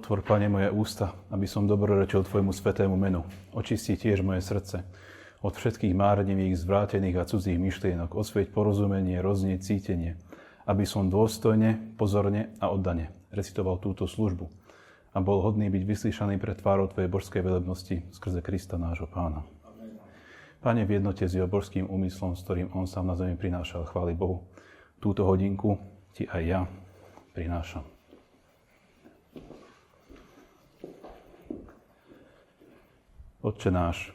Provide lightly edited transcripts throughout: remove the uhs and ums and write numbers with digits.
Otvor, Pane, moje ústa, aby som dobrorečil Tvojmu svätému menu. Očisti tiež moje srdce od všetkých márnivých, zvrátených a cudzích myšlienok. Osvieť porozumenie, roznieť cítenie, aby som dôstojne, pozorne a oddane recitoval túto službu a bol hodný byť vyslyšaný pred tvárou Tvojej božskej velebnosti skrze Krista nášho Pána. Amen. Pane, v jednote s jeho božským úmyslom, s ktorým on sám na zemi prinášal, chváli Bohu, túto hodinku Ti aj ja prinášam. Otče náš,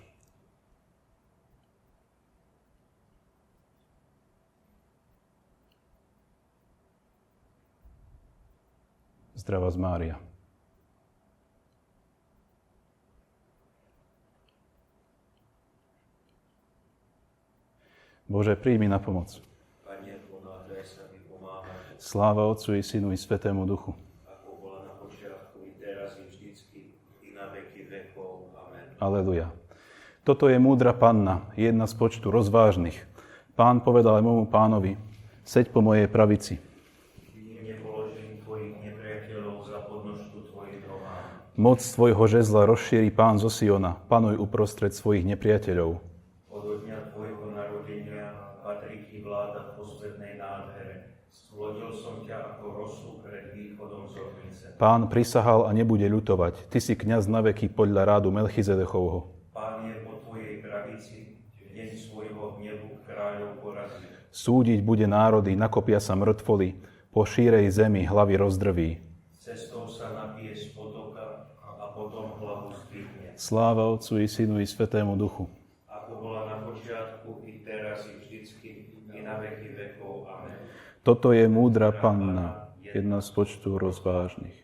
zdravá z Mária. Bože, príjmi na pomoc. Pane, ponáhľaj sa mi pomáhať. Sláva Otcu i Synu i Svätému Duchu. Ako bola na počiatku, i teraz, i vždycky, i na veky vekov. Amen. Aleluja. Toto je múdra panna, jedna z počtu rozvážnych. Pán povedal aj môjmu pánovi, seď po mojej pravici. Nepoložím tvojich nepriateľov za podnožku tvojich nohám. Moc tvojho žezla rozšíri Pán zo Siona, panuj uprostred svojich nepriateľov. Od dňa tvojho narodenia patrí ti vláda v posvetnej nádhere. Splodil som ťa ako rosu pred východom z ornice. Pán prisahal a nebude ľutovať. Ty si kňaz na veky podľa rádu Melchizedechovho. Pán je po tvojej pravici, v deň svojho hnevu kráľov porazí. Súdiť bude národy, nakopia sa mŕtvoli, po šírej zemi hlavy rozdrví. Cestou sa napije z potoka a potom hlavu zdvihne. Sláva Otcu i Synu i Svätému Duchu. Ako bola na počiatku, i teraz, i vždycky, i na veky vekov. Amen. Toto je múdra panna, jedna z počtu rozvážnych.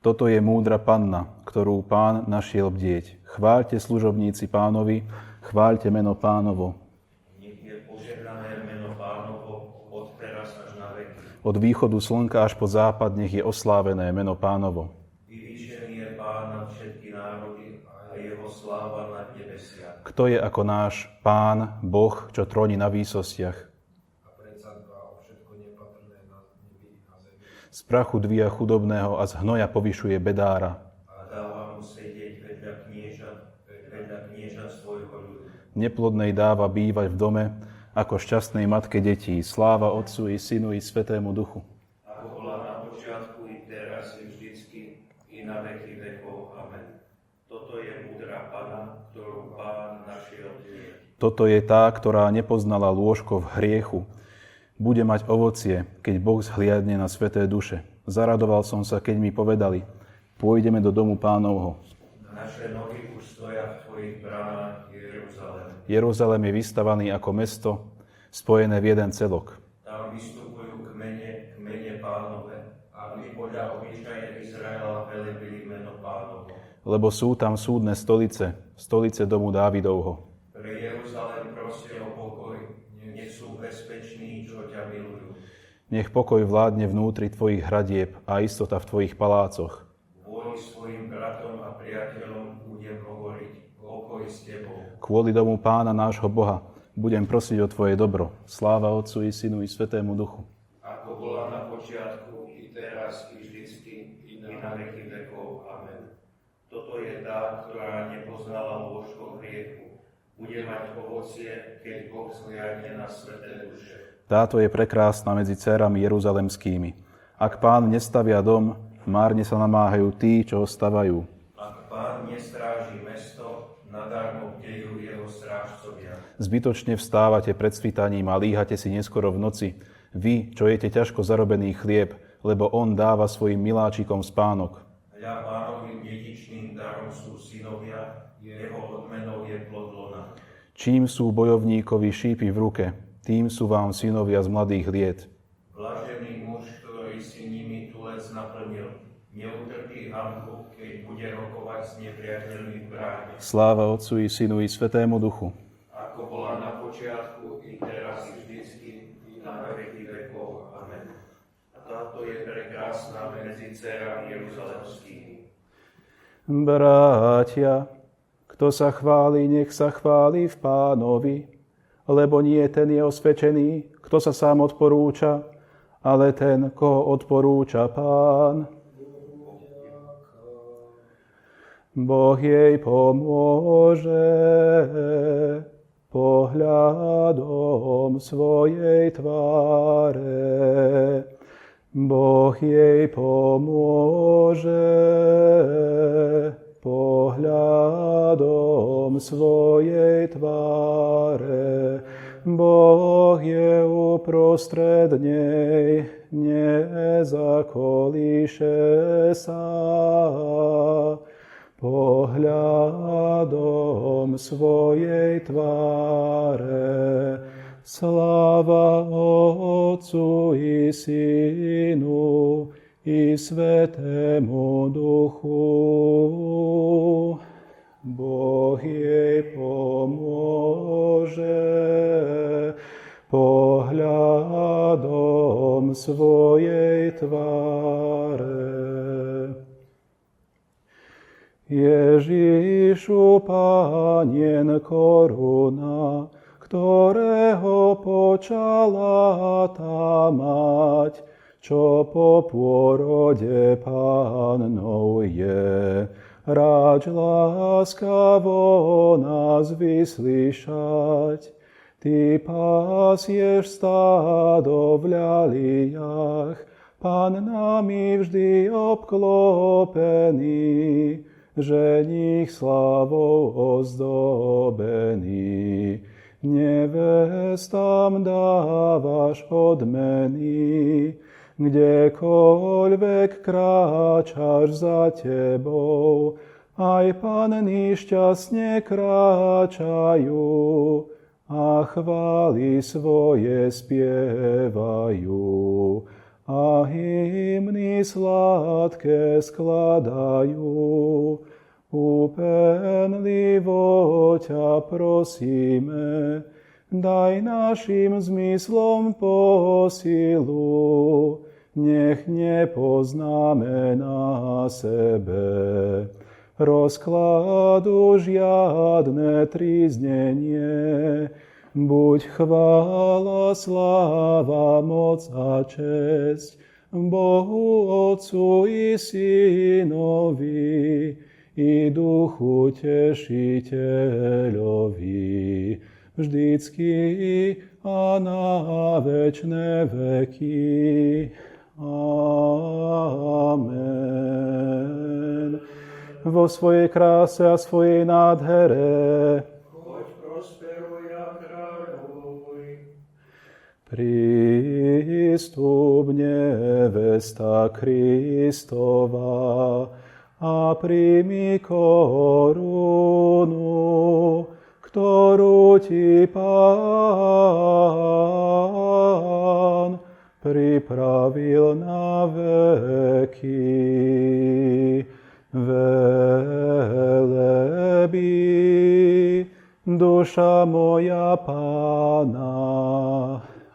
Toto je múdra panna, ktorú Pán našiel bdieť. Chváľte služobníci Pánovi, chváľte meno Pánovo. Nech je požehnané meno Pánovo od teraz až na veky. Od východu slnka až po západ nech je oslávené meno Pánovo. Vyvýšený je Pán nad všetky národy a jeho sláva nad nebesiach. Kto je ako náš Pán, Boh, čo tróni na výsostiach? Z prachu dvíja chudobného a z hnoja povyšuje bedára. A dáva mu sedieť vedľa kniežat svojho ľudu. Neplodnej dáva bývať v dome, ako šťastnej matke detí. Sláva Otcu i Synu i Svätému Duchu. Ako bola na počiatku, i teraz, i vždycky, i na veky vekov. Amen. Toto je múdra Panna, ktorú Pán našiel bdieť. Toto je tá, ktorá nepoznala lôžko v hriechu. Bude mať ovocie, keď Boh zhliadne na sväté duše. Zaradoval som sa, keď mi povedali, pôjdeme do domu Pánovho. Naše nohy už stoja v tvojich bránach, Jeruzalém. Jeruzalém je vystavaný ako mesto, spojené v jeden celok. Tam vystupujú kmene Pánove, aby podľa obyčaje Izraela velebili meno Pánovo. Lebo sú tam súdne stolice domu Dávidovho. Pre Jeruzalém proste o pokoj, nech sú bezpeční, čo ťa milujú. Nech pokoj vládne vnútri tvojich hradieb a istota v tvojich palácoch. Kvôli svojim bratom a priateľom budem hovoriť, pokoj s tebou. Kvôli domu Pána nášho Boha budem prosiť o tvoje dobro. Sláva Otcu i Synu i Svätému Duchu. Ako bola na počiatku, i teraz, i vždycky, i na veky vekov. Amen. Toto je tá, ktorá nepoznala lôžko hriechu. Bude mať ovocie, keď Boh zhliadne na sväté duše. Táto je prekrásna medzi dcérami jeruzalemskými. Ak Pán nestavia dom, márne sa namáhajú tí, čo ho stavajú. Ak Pán nestráži mesto, nadarmo bdejú jeho strážcovia. Zbytočne vstávate pred svitaním a líhate si neskoro v noci. Vy, čo jete ťažko zarobený chlieb, lebo on dáva svojim miláčikom spánok. Hľa Pánovým dedičným darom sú synovia, jeho odmenou je plod lona. Čím sú bojovníkovi šípy v ruke, tým sú vám synovia z mladých liet. Blažený muž, ktorý si nimi tulec naplnil, neutrpí hanbu, keď bude rokovať s nepriateľmi v bráne. Sláva Otcu i Synu i Svätému Duchu. Ako bola na počiatku, i teraz, i vždycky, i na veky vekov. Amen. A táto je prekrásna medzi dcérami jeruzalemskými. Bratia, kto sa chváli, nech sa chváli v Pánovi, lebo nie ten je osvedčený, kto sa sám odporúča, ale ten, koho odporúča Pán. Boh jej pomôže pohľadom svojej tváre. Boh jej pomôže pohľadom svojej tváre. Boh je uprostred nej, nezakolíše sa. Pohľadom svojej tváre. Sláva Otcu i Synu i Svätému Duchu. Boh jej pomôže pohľadom svojej tváre. Ježišu, Panien koruna, ktorého počala tá mať, čo po pôrode Pannou je. Ráč láskavo nás vyslyšať, Ty pasieš stádo v ľaliach, Pán nami vždy obklopený, ženích slávou ozdobený. Nevestám dávaš odmeny, kdekoľvek kráčaš za tebou, aj panny šťastne kráčajú a chvály svoje spievajú. A hymny sladké skladajú, úpenlivo ťa prosíme, daj našim zmyslom posilu, nech nepoznáme na sebe rozkladu žiadne tríznenie. Buď chvála, sláva, moc a česť Bohu Otcu i Synovi i Duchu Tešiteľovi, vždycky a na večné veky. Amen. Vo svojej kráse a svojej nádhere prístup nevesta Kristova a príjmi korunu, ktorú ti Pán pripravil na veky. Velebí duša moja Pána,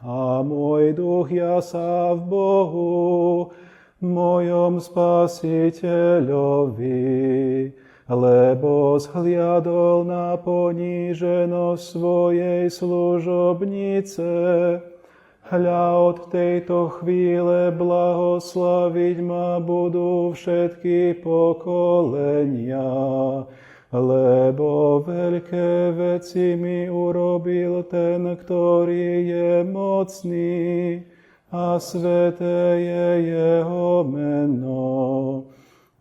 a môj duch jasá v Bohu, mojom Spasiteľovi, lebo zhliadol na poníženosť svojej služobnice. Hľa, od tejto chvíle blahoslaviť ma budú všetky pokolenia, lebo veľké veci mi urobil ten, ktorý je mocný, a sväté je jeho meno.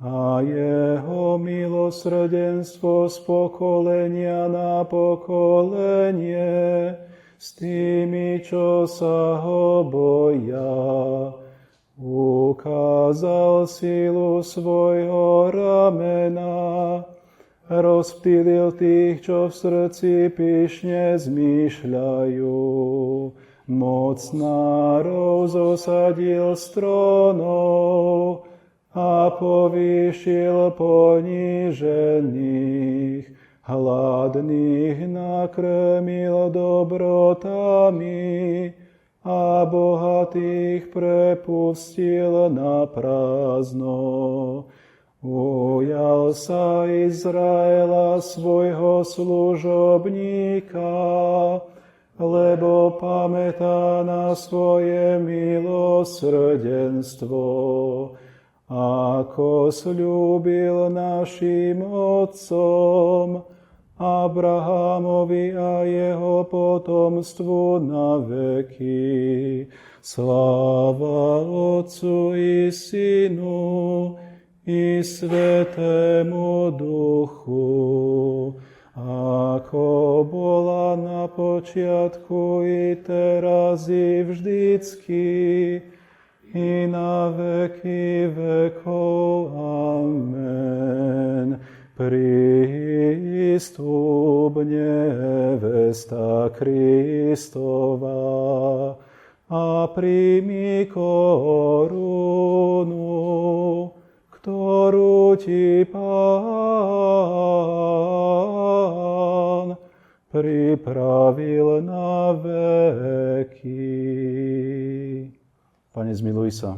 A jeho milosrdenstvo z pokolenia na pokolenie s tými, čo sa ho boja. Ukázal silu svojho ramena, rozptýlil tých, čo v srdci pyšne zmýšľajú. Mocnárov zosadil z trónov a povýšil ponížených. Hladných nakrmil dobrotami a bohatých prepustil na prázdno. Ujal sa Izraela svojho služobníka, lebo pamätá na svoje milosrdenstvo ako sľúbil našim otcom, Abrahamovi a jeho potomstvu na veky. Sláva Otcu i Synu i Svätému Duchu, ako bola na počiatku i teraz i vždycky, i na veky vekov. Amen. Pristup nevesta Kristova a príjmi korunu, ktorú ti Pán pripravil na veky. Pane, zmiluj sa.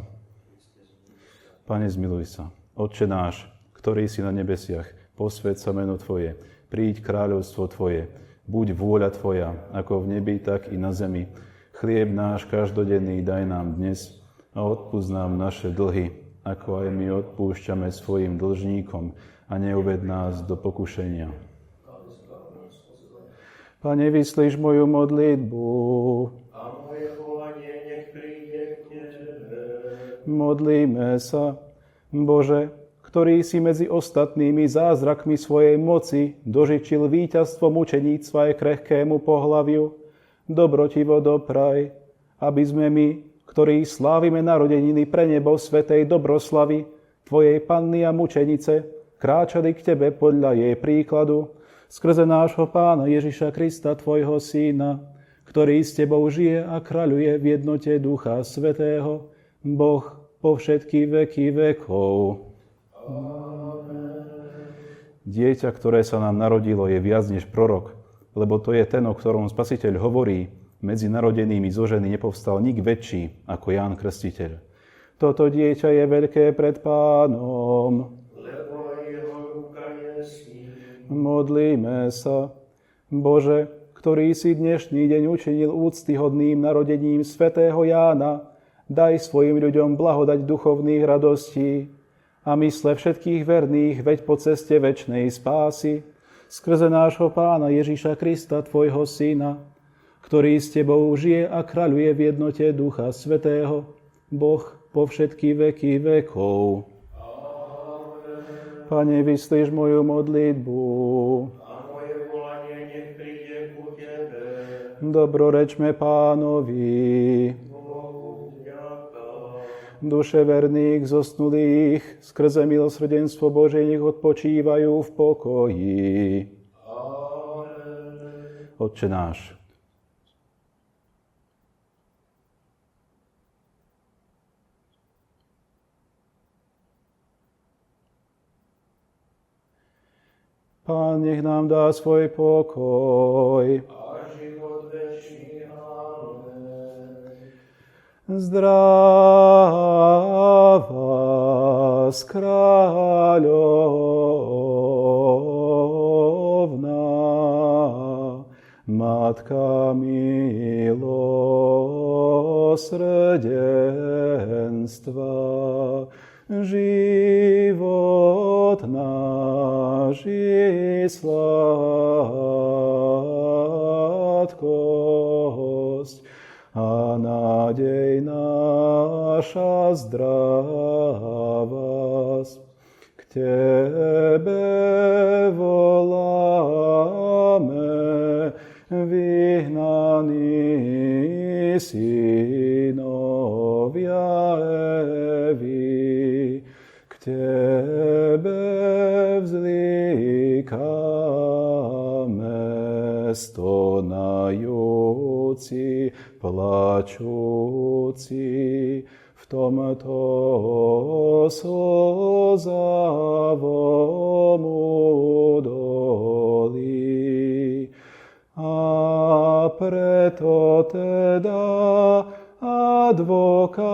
Pane, zmiluj sa. Otče náš, ktorý si na nebesiach, posväť sa meno Tvoje, príď kráľovstvo Tvoje, buď vôľa Tvoja, ako v nebi, tak i na zemi. Chlieb náš každodenný daj nám dnes a odpusť nám naše dlhy, ako aj my odpúšťame svojim dlžníkom a neuved nás do pokušenia. Pane, vyslíš moju modlitbu. A moje volanie nech príde k Tebe. Modlíme sa. Bože, ktorý si medzi ostatnými zázrakmi svojej moci dožičil víťazstvo mučeníctva aj krehkému pohlaviu, dobrotivo dopraj, aby sme my, ktorí slávime narodeniny pre nebo svätej dobroslavy, Tvojej Panny a mučenice, kráčali k Tebe podľa jej príkladu, skrze nášho Pána Ježiša Krista, Tvojho Syna, ktorý s Tebou žije a kráľuje v jednote Ducha Svätého, Boh po všetky veky vekov. Dieťa, ktoré sa nám narodilo, je viac než prorok, lebo to je ten, o ktorom Spasiteľ hovorí, medzi narodenými zo ženy nepovstal nik väčší ako Ján Krstiteľ. Toto dieťa je veľké pred Pánom. Lebo jeho ruka je s ním. Modlíme sa. Bože, ktorý si dnešný deň učinil úctyhodným narodením svätého Jána, daj svojim ľuďom blahodať duchovných radostí a mysle všetkých verných veď po ceste večnej spásy, skrze nášho Pána Ježiša Krista, Tvojho Syna, ktorý s Tebou žije a kráľuje v jednote Ducha Svätého, Boh po všetky veky vekov. Pane, vyslíš moju modlitbu. A moje volanie nech príde ku Tebe. Dobrorečme Pánovi. Bohu vďaka. Duše verných zosnulých skrze milosrdenstvo Božie nech odpočívajú v pokoji. Amen. Otče náš, Pán nech nám dá svoj pokoj. A život večný. Amen. Zdráv vás, kráľovná, Matka milosrdenstva, život náš i sladkosť a nádej naša zdravás. K Tebe voláme, vyhnaní synovia Evy. K Tebe vzlikame, stonajúci, plačúci, v tomto slzavom údolí. A preto teda advokátka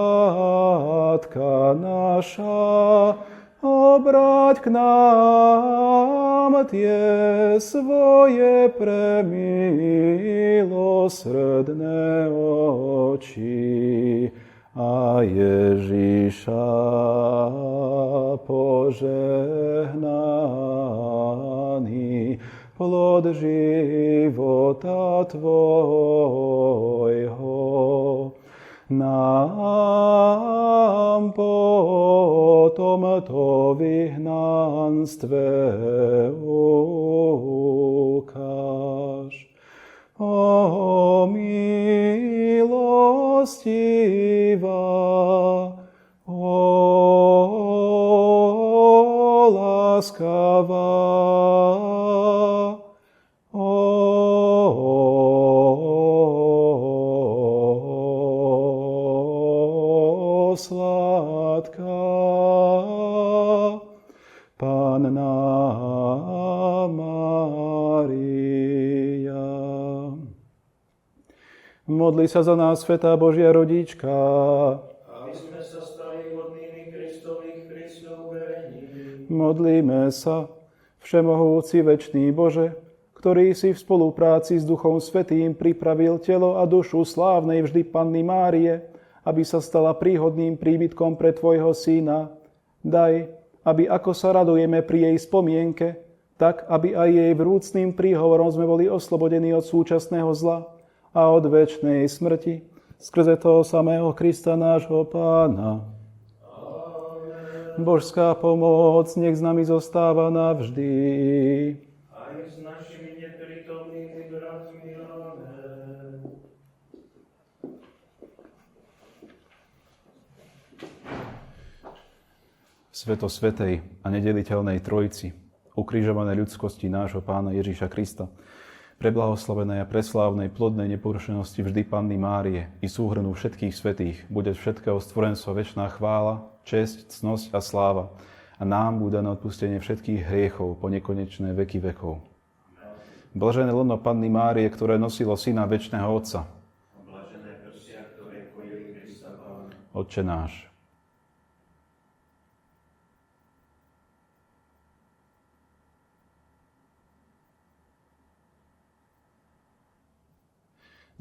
naša, obráť k nám tie svoje premilosrdné oči a Ježiša požehnaný, plod života Tvojho, nám po tomto vyhnanstve ukáž. O milostivá, o láskavá, o sladká Panna Mária. Modli sa za nás, Svätá Božia rodička, aby sme sa stali hodnými Kristových prisľúbení. modlíme sa, Všemohúci večný Bože, ktorý si v spolupráci s Duchom Svätým pripravil telo a dušu slávnej vždy Panny Márie, aby sa stala príhodným príbytkom pre Tvojho Syna. Daj, aby ako sa radujeme pri jej spomienke, tak aby aj jej vrúcným príhovorom sme boli oslobodení od súčasného zla a od večnej smrti, skrze toho samého Krista nášho Pána. Božská pomoc nech s nami zostáva navždy. Aj s našimi neprítomnými bratmi. Amen. Sveto svätej a nedeliteľnej Trojici, ukrižovanej ľudskosti nášho Pána Ježiša Krista, preblahoslavenej a preslávnej plodnej neporušenosti vždy Panny Márie i súhrnu všetkých svätých, bude všetkého stvorenstva večná chvála, česť, cnosť a sláva a nám bude na odpustenie všetkých hriechov po nekonečné veky vekov. Blažené lono Panny Márie, ktoré nosilo Syna večného Otca. Blažené prsia, ktoré kojili Krista Pána. Otče náš.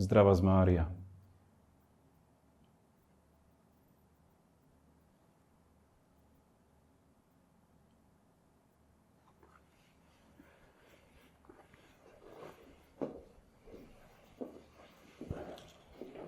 Zdravá z Mária,